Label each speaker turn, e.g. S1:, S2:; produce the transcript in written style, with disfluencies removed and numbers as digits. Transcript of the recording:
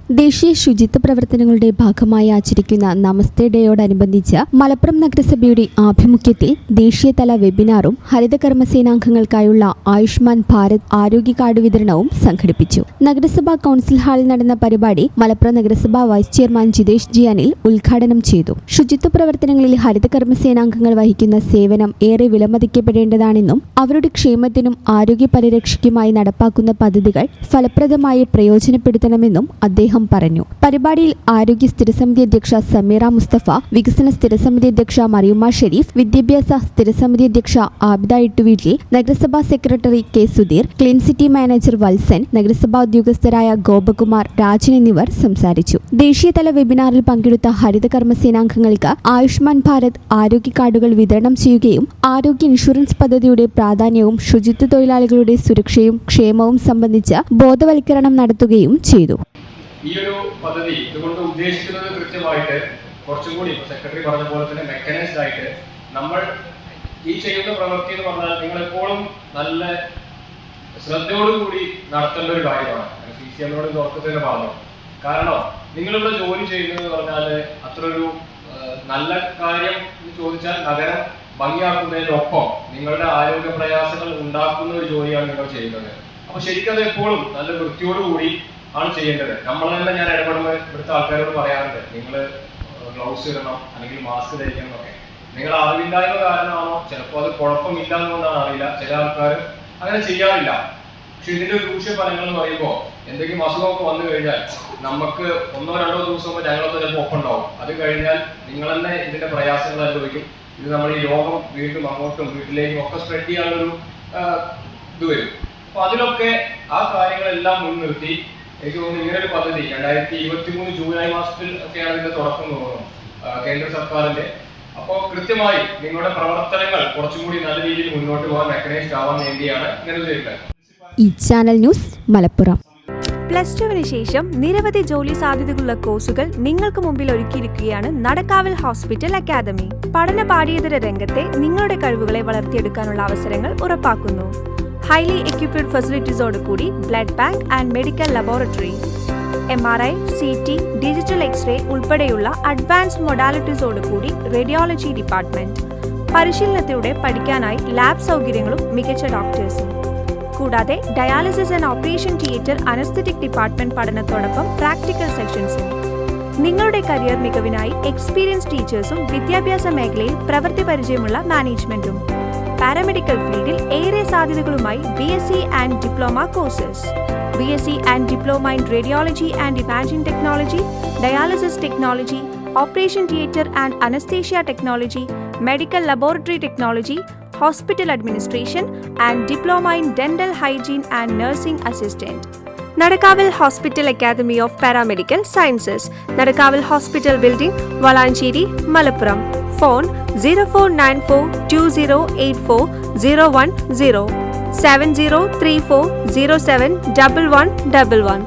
S1: ദേശീയ ശുചിത്വ പ്രവർത്തനങ്ങളുടെ ഭാഗമായി ആചരിക്കുന്ന നമസ്തേ ഡേയോടനുബന്ധിച്ച് മലപ്പുറം നഗരസഭയുടെ ആഭിമുഖ്യത്തിൽ ദേശീയതല വെബിനാറും ഹരിതകർമ്മസേനാംഗങ്ങൾക്കായുള്ള ആയുഷ്മാൻ ഭാരത് ആരോഗ്യ കാർഡ് വിതരണവും സംഘടിപ്പിച്ചു. നഗരസഭാ കൗൺസിൽ ഹാളിൽ നടന്ന പരിപാടി മലപ്പുറം നഗരസഭാ vice chairman Jithesh G Anil ഉദ്ഘാടനം ചെയ്തു. ശുചിത്വ പ്രവർത്തനങ്ങളിൽ ഹരിതകർമ്മസേനാംഗങ്ങൾ വഹിക്കുന്ന സേവനം ഏറെ വിലമതിക്കപ്പെടേണ്ടതാണെന്നും അവരുടെ ക്ഷേമത്തിനും ആരോഗ്യ പരിരക്ഷയ്ക്കുമായി നടപ്പാക്കുന്ന പദ്ധതികൾ ഫലപ്രദമായി പ്രയോജനപ്പെടുത്തണമെന്നും അദ്ദേഹം പറഞ്ഞു. പരിപാടിയിൽ ആരോഗ്യ സ്ഥിരസമിതി അധ്യക്ഷ സമീറ മുസ്തഫ, വികസന സ്ഥിരസമിതി അധ്യക്ഷ മറിയുമ്മ ഷെരീഫ്, വിദ്യാഭ്യാസ സ്ഥിരസമിതി അധ്യക്ഷ ആബിദ ഇട്ടുവീട്ടിൽ, നഗരസഭാ secretary K Sudheer, clean city manager Valsan, നഗരസഭാ ഉദ്യോഗസ്ഥരായ ഗോപകുമാർ, രാജൻ എന്നിവർ സംസാരിച്ചു. ദേശീയതല വെബിനാറിൽ പങ്കെടുത്ത ഹരിതകർമ്മസേനാംഗങ്ങൾക്ക് ആയുഷ്മാൻ ഭാരത് ആരോഗ്യ കാർഡുകൾ വിതരണം ചെയ്യുകയും ആരോഗ്യ ഇൻഷുറൻസ് പദ്ധതിയുടെ പ്രാധാന്യവും ശുചിത്വ തൊഴിലാളികളുടെ സുരക്ഷയും ക്ഷേമവും സംബന്ധിച്ച് ബോധവൽക്കരണം നടത്തുകയും ചെയ്തു.
S2: ഈ ഒരു പദ്ധതി ഇതുകൊണ്ട് ഉദ്ദേശിക്കുന്നത് കൃത്യമായിട്ട് കുറച്ചും കൂടി സെക്രട്ടറി പറഞ്ഞ പോലെ തന്നെ മെക്കനൈസ്ഡ് ആയിട്ട് നമ്മൾ ഈ ചെയ്യുന്ന പ്രവൃത്തി എന്ന് പറഞ്ഞാൽ നിങ്ങൾ എപ്പോഴും നല്ല ശ്രദ്ധയോടുകൂടി നടത്തേണ്ട ഒരു കാര്യമാണ്. CCMനോട് തുറക്കത്തിൽ തന്നെ പറഞ്ഞു. കാരണം നിങ്ങളിവിടെ ജോലി ചെയ്യുന്നത് പറഞ്ഞാൽ അത്ര ഒരു നല്ല കാര്യം എന്ന് ചോദിച്ചാൽ നഗരം ഭംഗിയാക്കുന്നതിനൊപ്പം നിങ്ങളുടെ ആരോഗ്യ പ്രയാസങ്ങൾ ഉണ്ടാക്കുന്ന ഒരു ജോലിയാണ് നിങ്ങൾ ചെയ്യുന്നത്. അപ്പൊ ശരിക്കും അത് എപ്പോഴും നല്ല വൃത്തിയോടുകൂടി ആണ് ചെയ്യേണ്ടത്. നമ്മൾ തന്നെ ഞാൻ ഇടപെടുമ്പോൾ ഇവിടുത്തെ ആൾക്കാരോട് പറയാറുണ്ട്, നിങ്ങൾ ഗ്ലൗസ് ഇടണം അല്ലെങ്കിൽ മാസ്ക് ധരിക്കണം എന്നൊക്കെ. നിങ്ങൾ അറിവില്ലായ്മ കാരണമാണോ, ചിലപ്പോൾ അത് കുഴപ്പമില്ല എന്നുകൊണ്ടാണ് അറിയില്ല, ചില ആൾക്കാർ അങ്ങനെ ചെയ്യാറില്ല. പക്ഷെ ഇതിന്റെ ദൂഷ്യഫലങ്ങൾ എന്ന് പറയുമ്പോൾ എന്തെങ്കിലും അസുഖമൊക്കെ വന്നു കഴിഞ്ഞാൽ നമുക്ക് 1-2 ദിവസം ഞങ്ങളൊക്കെ ചിലപ്പോൾ ഒപ്പുണ്ടാവും. അത് കഴിഞ്ഞാൽ നിങ്ങൾ തന്നെ ഇതിന്റെ പ്രയാസങ്ങൾ അനുഭവിക്കും. ഇത് നമ്മൾ ഈ രോഗം വീണ്ടും അങ്ങോട്ടും വീട്ടിലേക്കും ഒക്കെ സ്പ്രെഡ് ചെയ്യാനുള്ളൊരു ഇത് വരും. അപ്പൊ അതിലൊക്കെ ആ കാര്യങ്ങളെല്ലാം മുൻനിർത്തി എനിക്ക് തോന്നുന്നു ഇങ്ങനൊരു പദ്ധതി 2023 ജൂലൈ മാസത്തിൽ ഒക്കെയാണ് ഇതിന്റെ തുടക്കം തോന്നുന്നു കേന്ദ്ര സർക്കാരിന്റെ. അപ്പോൾ കൃത്യമായി നിങ്ങളുടെ പ്രവർത്തനങ്ങൾ കുറച്ചും കൂടി നല്ല രീതിയിൽ മുന്നോട്ട് പോകാൻ മെക്കനൈസ്ഡ് ആവാൻ വേണ്ടിയാണ് ഇങ്ങനെ ചെയ്യുന്നത്.
S1: ഈ ചാനൽ ന്യൂസ് മലപ്പുറം.
S3: +2 ശേഷം നിരവധി ജോലി സാധ്യതകളുള്ള കോഴ്സുകൾ നിങ്ങൾക്ക് മുമ്പിൽ ഒരുക്കിയിരിക്കുകയാണ് നടക്കാവിൽ ഹോസ്പിറ്റൽ അക്കാദമി. പഠന പാഠ്യേതര രംഗത്തെ നിങ്ങളുടെ കഴിവുകളെ വളർത്തിയെടുക്കാനുള്ള അവസരങ്ങൾ ഉറപ്പാക്കുന്നു. ഹൈലി എക്യുപ്ഡ് ഫെസിലിറ്റീസോട് കൂടി blood bank and medical laboratory, MRI, CT, digital x-ray ഉൾപ്പെടെയുള്ള അഡ്വാൻസ്ഡ് മൊഡാലിറ്റീസോട് കൂടി റേഡിയോളജി ഡിപ്പാർട്ട്മെന്റ്. പരിശീലനത്തിലൂടെ പഠിക്കാനായി ലാബ് സൗകര്യങ്ങളും മികച്ച ഡോക്ടേഴ്സും. കൂടാതെ dialysis and operation theatre, anaesthetic department പഠനത്തോടൊപ്പം പ്രാക്ടിക്കൽ സെഷൻസും. നിങ്ങളുടെ കരിയർ മികവിനായി എക്സ്പീരിയൻസ് ടീച്ചേഴ്സും വിദ്യാഭ്യാസ മേഖലയിൽ പ്രവൃത്തി പരിചയമുള്ള മാനേജ്മെന്റും. പാരാമെഡിക്കൽ ഫീൽഡിൽ ഏറെ സാധ്യതകളുമായി BSc and diploma courses. BSc and diploma in radiology and imaging technology, dialysis technology, operation theatre and anaesthesia technology, medical laboratory technology, hospital administration and diploma in dental hygiene and nursing assistant. Nadakkavil hospital academy of paramedical sciences, Nadakkavil hospital building, Valanchery, Malappuram. Phone 049420840110 7034071111.